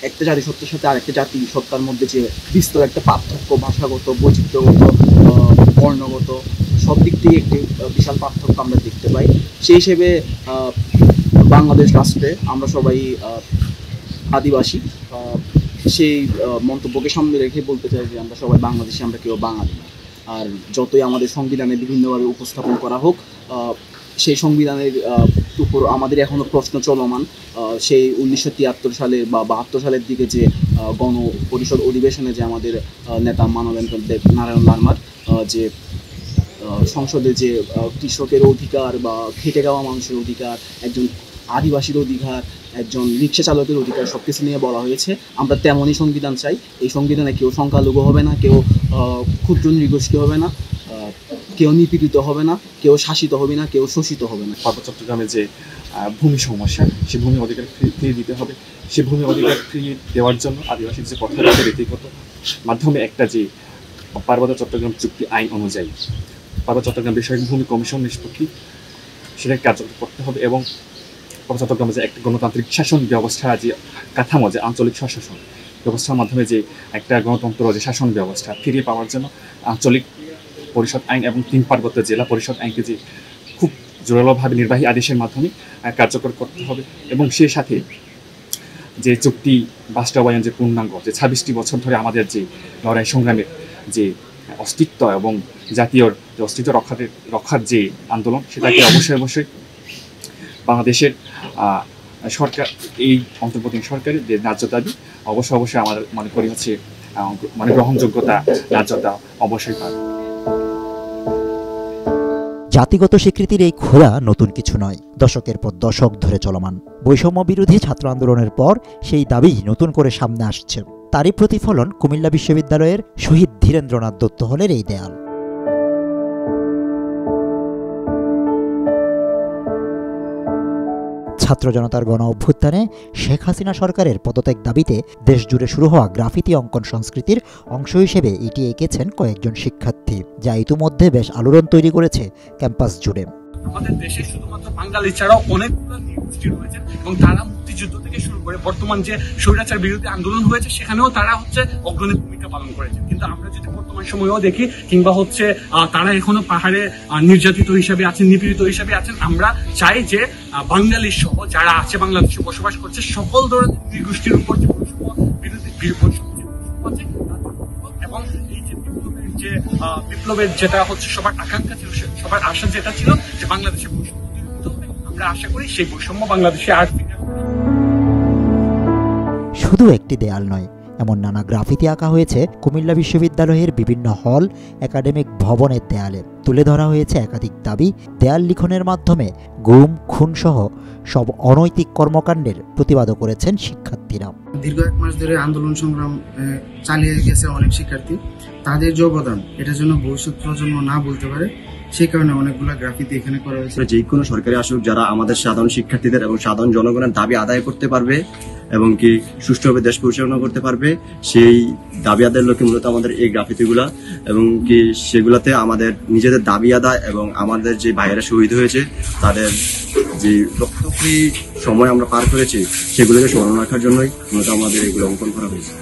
একটা জাতিসত্তার সাথে আরেকটা জাতিসত্তার মধ্যে যে বিস্তর একটা পার্থক্য, ভাষাগত, বৈচিত্র্যগত, বর্ণগত সব দিক থেকে একটি বিশাল পার্থক্য আমরা দেখতে পাই। সেই হিসেবে বাংলাদেশ রাষ্ট্রে আমরা সবাই আদিবাসী, সেই মন্তব্যকে সামনে রেখে বলতে চাই যে আমরা সবাই বাংলাদেশি, আমরা কেউ বাঙালি না। আর যতই আমাদের সংবিধানে বিভিন্নভাবে উপস্থাপন করা হোক, সেই সংবিধানের উপর আমাদের এখনও প্রশ্ন চলমান। সেই 1973 সালের বা 72 সালের দিকে যে গণপরিষদ অধিবেশনে যে আমাদের নেতা মানবেন্দ্র দেব নারায়ণ লারমার যে সংসদে যে কৃষকের অধিকার বা খেটে খাওয়া মানুষের অধিকার, একজন আদিবাসীর অধিকার, একজন রিক্সা চালকের অধিকার, সব কিছু নিয়ে বলা হয়েছে। আমরা তেমনই সংবিধান চাই। এই সংবিধানে কেউ সংখ্যালঘু হবে না, কেউ ক্ষুদ্র নৃগোষ্ঠী হবে না, কেউ নিপীড়িত হবে না, কেউ শাসিত হবে না, কেউ শোষিত হবে না। পার্বত্য চট্টগ্রামে যে ভূমি সমস্যা, সে ভূমি অধিকার ফিরিয়ে দিতে হবে। সে ভূমি অধিকার ফিরিয়ে দেওয়ার জন্য আদিবাসীর যে পথে ব্যক্তিগত মাধ্যমে একটা যে পার্বত্য চট্টগ্রাম চুক্তি আইন অনুযায়ী পার্বত্য চট্টগ্রাম বিষয়ক ভূমি কমিশন নিষ্পত্তি সেটাকে কার্যকর করতে হবে এবং চট্টগ্রামে যে একটা গণতান্ত্রিক শাসন ব্যবস্থা, যে কাঠামো, যে আঞ্চলিক স্বশাসন ব্যবস্থার মাধ্যমে যে একটা গণতন্ত্র, যে শাসন ব্যবস্থা ফিরিয়ে পাওয়ার জন্য আঞ্চলিক পরিষদ আইন এবং 3 পার্বত্য জেলা পরিষদ আইনকে যে খুব জোরালোভাবে নির্বাহী আদেশের মাধ্যমে কার্যকর করতে হবে এবং সেই সাথে যে চুক্তি বাস্তবায়ন যে পূর্ণাঙ্গ, যে 26টি বছর ধরে আমাদের যে লড়াই সংগ্রামের যে অস্তিত্ব এবং জাতীয় যে অস্তিত্ব রক্ষার যে আন্দোলন, সেটাকে অবশ্যই বাংলাদেশের সরকার, এই অন্তর্বর্তী সরকারের যে ন্যায্য দাবি অবশ্যই আমাদের মনে করি হচ্ছে গ্রহণযোগ্যতা, ন্যায্যতা অবশ্যই পাবে। জাতিগত স্বীকৃতির এই খোঁড়া নতুন কিছু নয়, দশকের পর দশক ধরে চলমান। বৈষম্য বিরোধী ছাত্র আন্দোলনের পর সেই দাবি নতুন করে সামনে আসছে। তারই প্রতিফলন কুমিল্লা বিশ্ববিদ্যালয়ের শহীদ ধীরেন্দ্রনাথ দত্ত হলের এই দেয়াল। ছাত্র জনতার গণ অভ্যুত্থানে শেখ হাসিনা সরকারের পদত্যাগ দাবিতে দেশজুড়ে শুরু হওয়া গ্রাফিতি অঙ্কন সংস্কৃতির অংশ হিসেবে এটি এঁকেছেন কয়েকজন শিক্ষার্থী, যা ইতিমধ্যে বেশ আলোড়ন তৈরি করেছে ক্যাম্পাস জুড়ে। আমাদের দেশে শুধুমাত্র বাঙালি ছাড়াও অনেকগুলো নৃগোষ্ঠী রয়েছে এবং তারা মুক্তিযুদ্ধ থেকে শুরু করে বর্তমান যে স্বৈরাচার বিরোধী আন্দোলন হয়েছে সেখানেও তারা অগ্রণী ভূমিকা পালন করেছে। কিন্তু আমরা যদি বর্তমান সময়েও দেখি, কিংবা তারা এখনো পাহাড়ে নির্যাতিত হিসাবে আছেন, নিপীড়িত হিসাবে আছেন। আমরা চাই যে বাঙালি সহ যারা আছে, বাংলাদেশে বসবাস করছে, সকল ধরনের নৃগোষ্ঠীর উপর যে বৈষম্য বিরোধী এবং এই যে বিপ্লবের যেটা সবার আকাঙ্ক্ষা ছিল, সবার আশা যেটা ছিল যে বাংলাদেশে বৈষম্য দূরীভূত হবে, আমরা আশা করি সেই বৈষম্য বাংলাদেশে আর শুধু একটি দেয়াল নয়, এমন নানা গ্রাফিতি আঁকা হয়েছে কুমিল্লা বিশ্ববিদ্যালয়ের বিভিন্ন হল, একাডেমিক ভবনের দেয়ালে। তুলে ধরা হয়েছে একাধিক দাবি। দেয়াল লিখনের মাধ্যমে গুম, খুন সহ সব অনৈতিক কর্মকাণ্ডের প্রতিবাদও করেছেন শিক্ষার্থীরা। দীর্ঘ 1 মাস ধরে আন্দোলন সংগ্রাম চালিয়ে গেছে অনেক শিক্ষার্থী। তাদের যে অবদান, এটার জন্য ভবিষ্যৎ প্রজন্ম না বলতে পারে, সেই কারণে অনেকগুলো গ্রাফিতি এখানে করা হয়েছে। যে কোনো সরকারি আসুক, যারা আমাদের সাধারণ শিক্ষার্থীদের এবং সাধারণ জনগণের দাবি আদায় করতে পারবে এবং কি সুষ্ঠুভাবে দেশ পরিচালনা করতে পারবে, সেই দাবি আদায়ের লক্ষ্যে মূলত আমাদের এই গ্রাফিতিগুলা এবং কি সেগুলাতে আমাদের নিজেদের দাবি আদায় এবং আমাদের যে ভাইয়েরা শহীদ হয়েছে তাদের যে রক্তক্ষয়ী সময় আমরা পার করেছি সেগুলোকে স্মরণ রাখার জন্যই মূলত আমাদের এগুলো অঙ্কন করা হয়েছে।